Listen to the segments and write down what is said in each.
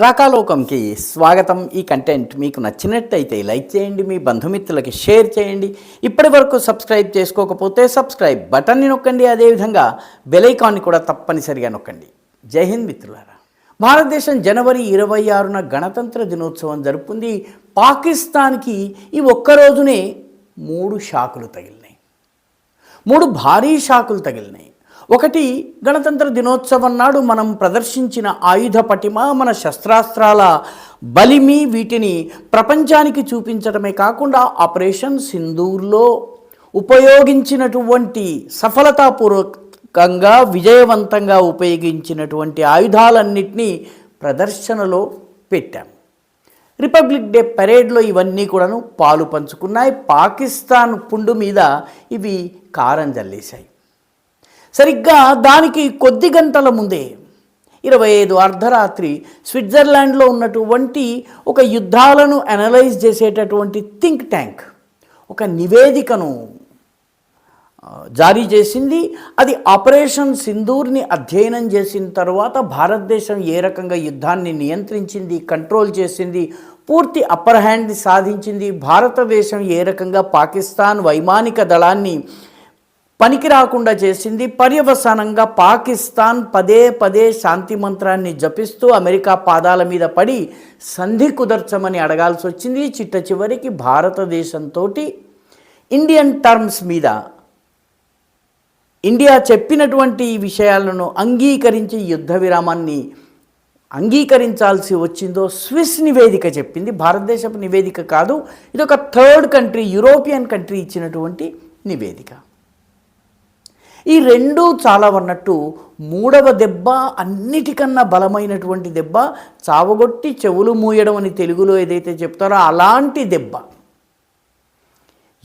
రాకాలోకంకి స్వాగతం. ఈ కంటెంట్ మీకు నచ్చినట్టయితే లైక్ చేయండి, మీ బంధుమిత్రులకి షేర్ చేయండి. ఇప్పటి వరకు సబ్స్క్రైబ్ చేసుకోకపోతే సబ్స్క్రైబ్ బటన్ని నొక్కండి. అదేవిధంగా బెల్ ఐకాన్ని కూడా తప్పనిసరిగా నొక్కండి. జై హింద్ మిత్రులారా. భారతదేశం జనవరి 26న గణతంత్ర దినోత్సవం జరుపుకుంది. పాకిస్తాన్కి ఈ ఒక్కరోజునే 3 షాకులు తగిలినాయి. 3 భారీ షాకులు తగిలినాయి. ఒకటి, గణతంత్ర దినోత్సవం నాడు మనం ప్రదర్శించిన ఆయుధ పటిమ, మన శస్త్రాస్త్రాల బలిమి, వీటిని ప్రపంచానికి చూపించడమే కాకుండా ఆపరేషన్ సింధూర్లో ఉపయోగించినటువంటి సఫలతాపూర్వకంగా విజయవంతంగా ఉపయోగించినటువంటి ఆయుధాలన్నింటినీ ప్రదర్శనలో పెట్టాం. రిపబ్లిక్ డే పరేడ్లో ఇవన్నీ కూడాను పాలు పంచుకున్నాయి. పాకిస్తాన్ పుండు మీద ఇవి కారం జల్లేశాయి. సరిగ్గా దానికి కొద్ది గంటల ముందే 25 అర్ధరాత్రి స్విట్జర్లాండ్లో ఉన్నటువంటి ఒక యుద్ధాలను అనలైజ్ చేసేటటువంటి థింక్ ట్యాంక్ ఒక నివేదికను జారీ చేసింది. అది ఆపరేషన్ సింధూర్ని అధ్యయనం చేసిన తర్వాత భారతదేశం ఏ రకంగా యుద్ధాన్ని నియంత్రించింది, కంట్రోల్ చేసింది, పూర్తి అప్పర్ హ్యాండ్ని సాధించింది, భారతదేశం ఏ రకంగా పాకిస్తాన్ వైమానిక దళాన్ని పనికి రాకుండా చేసింది, పర్యవసానంగా పాకిస్తాన్ పదే పదే శాంతి మంత్రాన్ని జపిస్తూ అమెరికా పాదాల మీద పడి సంధి కుదర్చమని అడగాల్సి వచ్చింది. చిట్ట చివరికి భారతదేశంతో ఇండియన్ టర్మ్స్ మీద ఇండియా చెప్పినటువంటి విషయాలను అంగీకరించి యుద్ధ విరామాన్ని అంగీకరించాల్సి వచ్చిందో స్విస్ నివేదిక చెప్పింది. భారతదేశపు నివేదిక కాదు, ఇది ఒక థర్డ్ కంట్రీ, యూరోపియన్ కంట్రీ ఇచ్చినటువంటి నివేదిక. ఈ రెండు చాలా అన్నట్టు మూడవ దెబ్బ అన్నిటికన్నా బలమైనటువంటి దెబ్బ, చావగొట్టి చెవులు మూయడం అని తెలుగులో ఏదైతే చెప్తారో అలాంటి దెబ్బ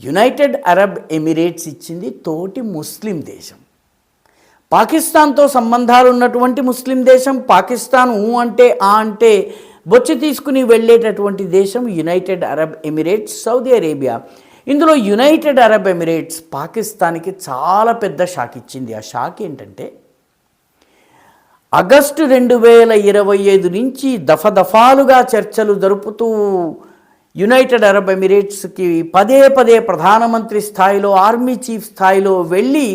యునైటెడ్ అరబ్ ఎమిరేట్స్ ఇచ్చింది. తోటి ముస్లిం దేశం, పాకిస్తాన్తో సంబంధాలు ఉన్నటువంటి ముస్లిం దేశం, పాకిస్తాన్ అంటే అంటే బొచ్చి తీసుకుని వెళ్ళేటటువంటి దేశం United Arab Emirates, Saudi Arabia. ఇందులో యునైటెడ్ అరబ్ ఎమిరేట్స్ పాకిస్తాన్కి చాలా పెద్ద షాక్ ఇచ్చింది. ఆ షాక్ ఏంటంటే, ఆగస్టు 2025 నుంచి దఫాలుగా చర్చలు జరుపుతూ యునైటెడ్ అరబ్ ఎమిరేట్స్కి పదే పదే ప్రధానమంత్రి స్థాయిలో, ఆర్మీ చీఫ్ స్థాయిలో వెళ్ళి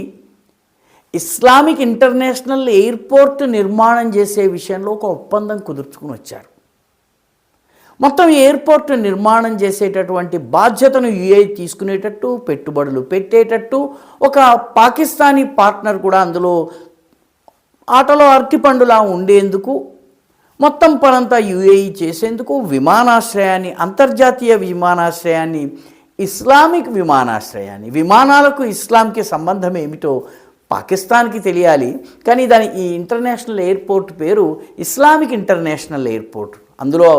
ఇస్లామిక్ ఇంటర్నేషనల్ ఎయిర్పోర్ట్ నిర్మాణం చేసే విషయంలో ఒక ఒప్పందం కుదుర్చుకుని వచ్చారు. మొత్తం ఎయిర్పోర్ట్ నిర్మాణం చేసేటటువంటి బాధ్యతను యుఏఈ తీసుకునేటట్టు, పెట్టుబడులు పెట్టేటట్టు, ఒక పాకిస్తానీ పార్ట్నర్ కూడా అందులో ఆటలో అరటిపండులా ఉండేందుకు, మొత్తం పనంతా యుఏఈ చేసేందుకు విమానాశ్రయాన్ని, అంతర్జాతీయ విమానాశ్రయాన్ని, ఇస్లామిక్ విమానాశ్రయాన్ని, విమానాలకు ఇస్లాంకి సంబంధం ఏమిటో పాకిస్తాన్కి తెలియాలి. కానీ ఈ ఇంటర్నేషనల్ ఎయిర్పోర్ట్ పేరు ఇస్లామిక్ ఇంటర్నేషనల్ ఎయిర్పోర్ట్. అందులో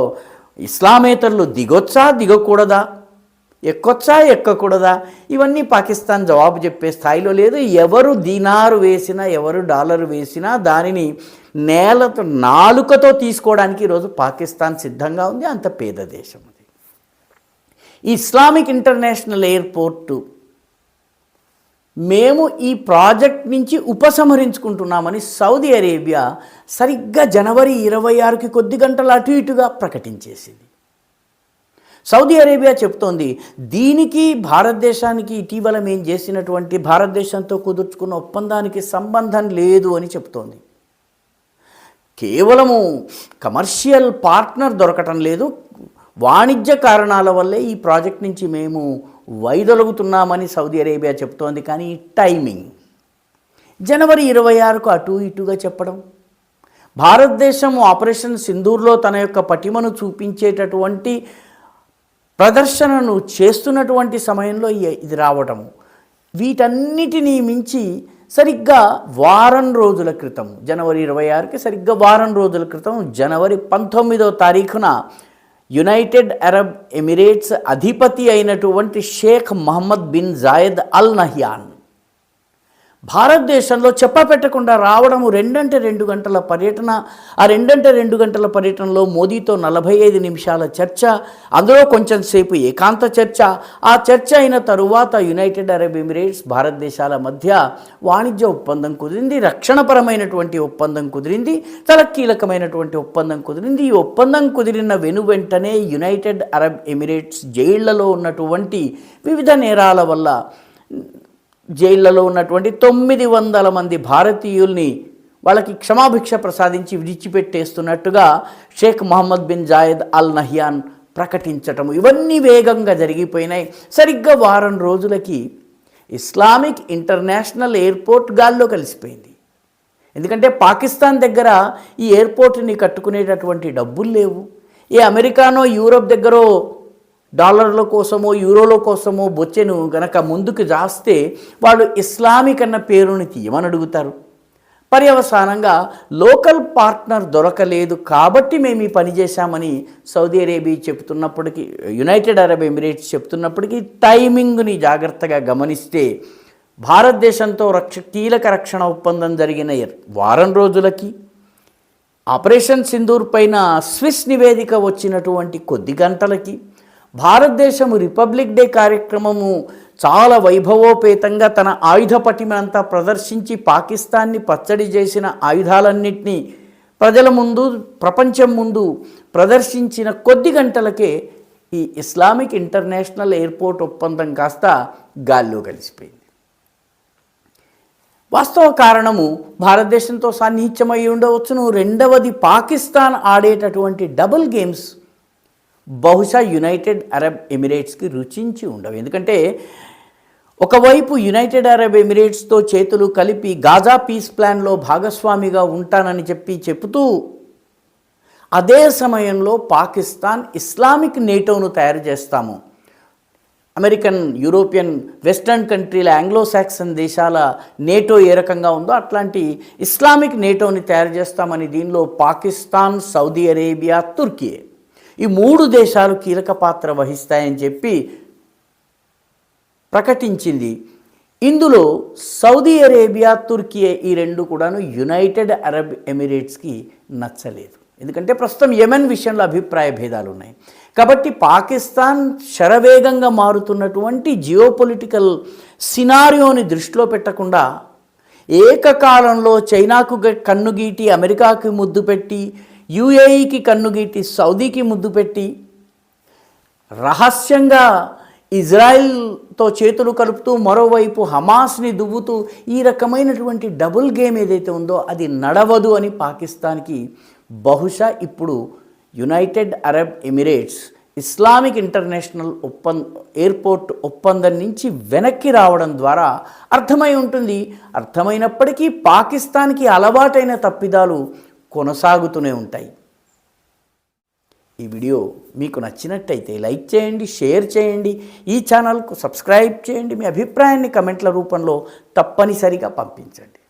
ఇస్లామేతరులు దిగొచ్చా దిగకూడదా, ఎక్కొచ్చా ఎక్కకూడదా, ఇవన్నీ పాకిస్తాన్ జవాబు చెప్పే స్థాయిలో లేదు. ఎవరు దీనారు వేసినా, ఎవరు డాలర్ వేసినా దానిని నేలతో నాలుకతో తీసుకోవడానికి ఈరోజు పాకిస్తాన్ సిద్ధంగా ఉంది. అంత పేద దేశం అది. ఈ ఇస్లామిక్ ఇంటర్నేషనల్ ఎయిర్పోర్టు మేము ఈ ప్రాజెక్ట్ నుంచి ఉపసంహరించుకుంటున్నామని సౌదీ అరేబియా సరిగ్గా జనవరి 26కి కొద్ది గంటలు అటు ఇటుగా ప్రకటించేసింది. సౌదీ అరేబియా చెప్తోంది, దీనికి భారతదేశానికి ఇటీవల మేము చేసినటువంటి భారతదేశంతో కుదుర్చుకున్న ఒప్పందానికి సంబంధం లేదు అని చెప్తోంది. కేవలము కమర్షియల్ పార్ట్నర్ దొరకటం లేదు, వాణిజ్య కారణాల వల్లే ఈ ప్రాజెక్ట్ నుంచి మేము వైదొలుగుతున్నామని సౌదీ అరేబియా చెప్తోంది. కానీ టైమింగ్ జనవరి 26కు అటు ఇటుగా చెప్పడం, భారతదేశం ఆపరేషన్ సింధూర్లో తన యొక్క పటిమను చూపించేటటువంటి ప్రదర్శనను చేస్తున్నటువంటి సమయంలో ఇది రావటము, వీటన్నిటినీ మించి సరిగ్గా వారం రోజుల క్రితం, జనవరి 26కి సరిగ్గా వారం రోజుల క్రితం, జనవరి 19వ తారీఖున యునైటెడ్ అరబ్ ఎమిరేట్స్ అధిపతి అయినటువంటి Sheikh Mohammed bin Zayed Al Nahyan భారతదేశంలో చెప్పపెట్టకుండా రావడము 2 గంటల పర్యటన. ఆ 2 గంటల పర్యటనలో మోదీతో 45 నిమిషాల చర్చ, అందులో కొంచెం సేపు ఏకాంత చర్చ. ఆ చర్చ అయిన తరువాత యునైటెడ్ అరబ్ ఎమిరేట్స్ భారతదేశాల మధ్య వాణిజ్య ఒప్పందం కుదిరింది, రక్షణపరమైనటువంటి ఒప్పందం కుదిరింది, చాలా కీలకమైనటువంటి ఒప్పందం కుదిరింది. ఈ ఒప్పందం కుదిరిన వెనువెంటనే యునైటెడ్ అరబ్ ఎమిరేట్స్ జైళ్లలో ఉన్నటువంటి వివిధ నేరాల వల్ల జైళ్లలో ఉన్నటువంటి 900 మంది భారతీయుల్ని వాళ్ళకి క్షమాభిక్ష ప్రసాదించి విడిచిపెట్టేస్తున్నట్టుగా Sheikh Mohammed bin Zayed Al Nahyan ప్రకటించటము, ఇవన్నీ వేగంగా జరిగిపోయినాయి. సరిగ్గా వారం రోజులకి ఇస్లామిక్ ఇంటర్నేషనల్ ఎయిర్పోర్ట్ గాల్లో కలిసిపోయింది. ఎందుకంటే పాకిస్తాన్ దగ్గర ఈ ఎయిర్పోర్ట్ని కట్టుకునేటటువంటి డబ్బులు లేవు. ఏ అమెరికానో యూరోప్ దగ్గరో డాలర్ల కోసమో యూరోల కోసమో బొచ్చెను గనక ముందుకు జాస్తే వాళ్ళు ఇస్లామిక్ అన్న పేరుని తీయమని అడుగుతారు. పర్యవసానంగా లోకల్ పార్ట్నర్ దొరకలేదు కాబట్టి మేము ఈ పని చేశామని సౌదీ అరేబియా చెప్తున్నప్పటికీ, యునైటెడ్ అరబ్ ఎమిరేట్స్ చెప్తున్నప్పటికీ టైమింగ్ని జాగ్రత్తగా గమనిస్తే భారతదేశంతో కీలక రక్షణ ఒప్పందం జరిగిన వారం రోజులకి, ఆపరేషన్ సింధూర్ పైన స్విస్ నివేదిక వచ్చినటువంటి కొద్ది గంటలకి, భారతదేశము రిపబ్లిక్ డే కార్యక్రమము చాలా వైభవోపేతంగా తన ఆయుధ పటిమనంతా ప్రదర్శించి పాకిస్తాన్ని పచ్చడి చేసిన ఆయుధాలన్నింటినీ ప్రజల ముందు, ప్రపంచం ముందు ప్రదర్శించిన కొద్ది గంటలకే ఈ ఇస్లామిక్ ఇంటర్నేషనల్ ఎయిర్పోర్ట్ ఒప్పందం కాస్త గాల్లో కలిసిపోయింది. వాస్తవ కారణము భారతదేశంతో సాన్నిహిత్యమై ఉండవచ్చును. రెండవది, పాకిస్తాన్ ఆడేటటువంటి డబుల్ గేమ్స్ బహుశా యునైటెడ్ అరబ్ ఎమిరేట్స్కి రుచించి ఉండవు. ఎందుకంటే ఒకవైపు యునైటెడ్ అరబ్ ఎమిరేట్స్తో చేతులు కలిపి గాజా పీస్ ప్లాన్లో భాగస్వామిగా ఉంటానని చెప్తూ అదే సమయంలో పాకిస్తాన్ ఇస్లామిక్ నేటోను తయారు చేస్తాము, అమెరికన్, యూరోపియన్, వెస్టర్న్ కంట్రీల, ఆంగ్లో సాక్సన్ దేశాల నేటో ఏ రకంగా ఉందో అట్లాంటి ఇస్లామిక్ నేటోని తయారు చేస్తామని దీనిలో పాకిస్తాన్, సౌదీ అరేబియా, తుర్కీ ఈ 3 దేశాలు కీలక పాత్ర వహిస్తాయని చెప్పి ప్రకటించింది. ఇందులో సౌదీ అరేబియా, తుర్కీ ఈ 2 కూడాను యునైటెడ్ అరబ్ ఎమిరేట్స్కి నచ్చలేదు. ఎందుకంటే ప్రస్తుతం యెమెన్ విషయంలో అభిప్రాయ భేదాలు ఉన్నాయి. కాబట్టి పాకిస్తాన్ శరవేగంగా మారుతున్నటువంటి జియోపొలిటికల్ సినారియోని దృష్టిలో పెట్టకుండా ఏకకాలంలో చైనాకు కన్నుగీటి అమెరికాకి ముద్దు పెట్టి, యుఏఈకి కన్నుగీటి సౌదీకి ముద్దు పెట్టి, రహస్యంగా ఇజ్రాయిల్తో చేతులు కలుపుతూ మరోవైపు హమాస్ని దువ్వుతూ ఈ రకమైనటువంటి డబుల్ గేమ్ ఏదైతే ఉందో అది నడవదు అని పాకిస్తాన్కి బహుశా ఇప్పుడు United Arab Emirates Islamic international airport ఒప్పందం నుంచి వెనక్కి రావడం ద్వారా అర్థమై ఉంటుంది. అర్థమైనప్పటికీ పాకిస్తాన్కి అలవాటైన తప్పిదాలు కొనసాగుతూనే ఉంటాయి. ఈ వీడియో మీకు నచ్చినట్టయితే లైక్ చేయండి, షేర్ చేయండి, ఈ ఛానల్కు సబ్స్క్రైబ్ చేయండి. మీ అభిప్రాయాన్ని కమెంట్ల రూపంలో తప్పనిసరిగా పంపించండి.